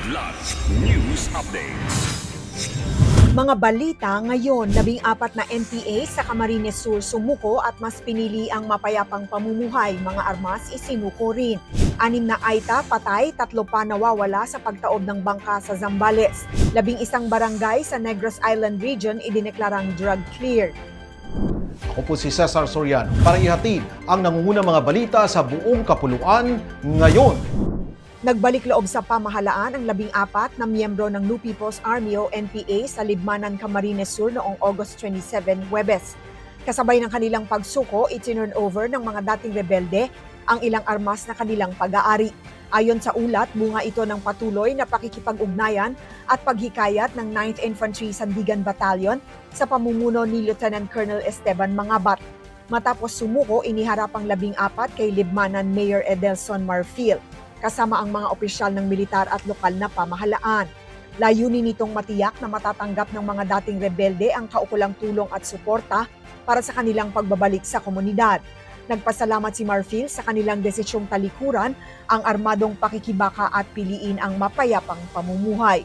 Kidlat News Updates. Mga balita ngayon, 14 na NPA sa Camarines Sur sumuko at mas pinili ang mapayapang pamumuhay. Mga armas isinuko rin. 6 na Aita patay, 3 pa nawawala sa pagtaob ng bangka sa Zambales. 11 barangay sa Negros Island Region idineklarang drug clear. Ako po si Cesar Soriano para ihatid ang nangungunang mga balita sa buong kapuluan ngayon. Nagbalik loob sa pamahalaan ang 14 na miyembro ng New People's Army o NPA sa Libmanan, Camarines Sur noong August 27, Huwebes. Kasabay ng kanilang pagsuko, itinurn over ng mga dating rebelde ang ilang armas na kanilang pag-aari. Ayon sa ulat, bunga ito ng patuloy na pakikipag-ugnayan at paghikayat ng 9th Infantry Sandigan Battalion sa pamumuno ni Lieutenant Colonel Esteban Mangabat. Matapos sumuko, iniharap ang 14 kay Libmanan Mayor Edelson Marfil, kasama ang mga opisyal ng militar at lokal na pamahalaan. Layunin nitong matiyak na matatanggap ng mga dating rebelde ang kaukulang tulong at suporta para sa kanilang pagbabalik sa komunidad. Nagpasalamat si Marfil sa kanilang desisyong talikuran ang armadong pakikibaka at piliin ang mapayapang pamumuhay.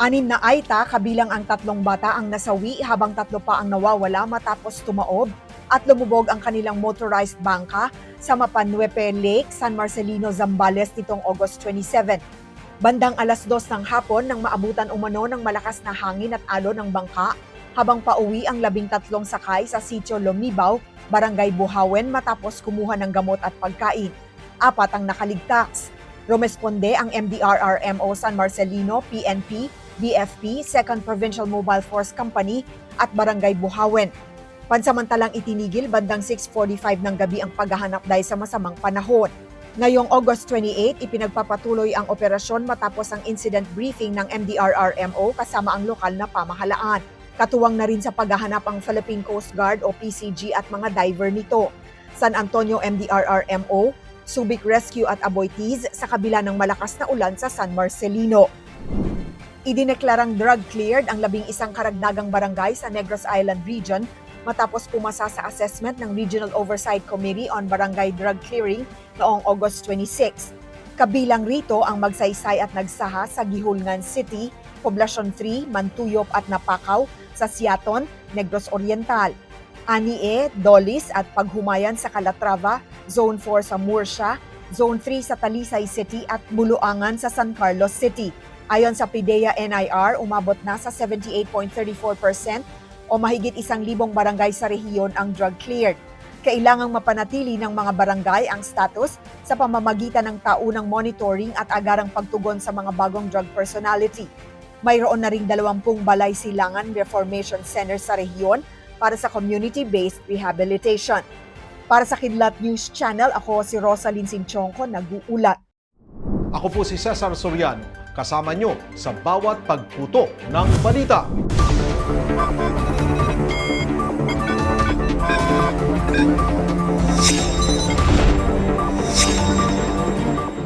6 na Aita, kabilang ang 3 bata ang nasawi habang 3 pa ang nawawala matapos tumaob at lumubog ang kanilang motorized bangka sa Mapanuepe Lake, San Marcelino, Zambales nitong August 27. Bandang 2:00 ng hapon nang maabutan umano ng malakas na hangin at alon ng bangka habang pauwi ang 13 sakay sa Sitio Lomibaw, Barangay Buhawen matapos kumuha ng gamot at pagkain. 4 ang nakaligtas. Rumesponde ang MDRRMO San Marcelino, PNP, BFP, 2nd Provincial Mobile Force Company at Barangay Buhawen. Pansamantalang itinigil bandang 6:45 ng gabi ang paghahanap dahil sa masamang panahon. Ngayong August 28, ipinagpapatuloy ang operasyon matapos ang incident briefing ng MDRRMO kasama ang lokal na pamahalaan. Katuwang na rin sa paghahanap ang Philippine Coast Guard o PCG at mga diver nito. San Antonio MDRRMO, Subic Rescue at Aboitiz sa kabila ng malakas na ulan sa San Marcelino. Idineklarang drug cleared ang 11 karagdagang barangay sa Negros Island Region matapos pumasa sa assessment ng Regional Oversight Committee on Barangay Drug Clearing noong August 26. Kabilang rito ang Magsaysay at Nagsaha sa Gihulngan City, Poblacion 3, Mantuyop at Napakaw sa Siaton, Negros Oriental. Anie, Dolis at Paghumayan sa Calatrava, Zone 4 sa Murcia, Zone 3 sa Talisay City at Buluangan sa San Carlos City. Ayon sa PIDEA NIR, umabot na sa 78.34% o mahigit 1,000 barangay sa rehiyon ang drug cleared. Kailangang mapanatili ng mga barangay ang status sa pamamagitan ng taunang monitoring at agarang pagtugon sa mga bagong drug personality. Mayroon na ring 20 balay silangan reformation center sa rehiyon para sa community-based rehabilitation. Para sa Kidlat News Channel, ako si Rosalyn Sinchonco, nag-uulat. Ako po si Cesar Soriano, kasama nyo sa bawat pagputo ng balita.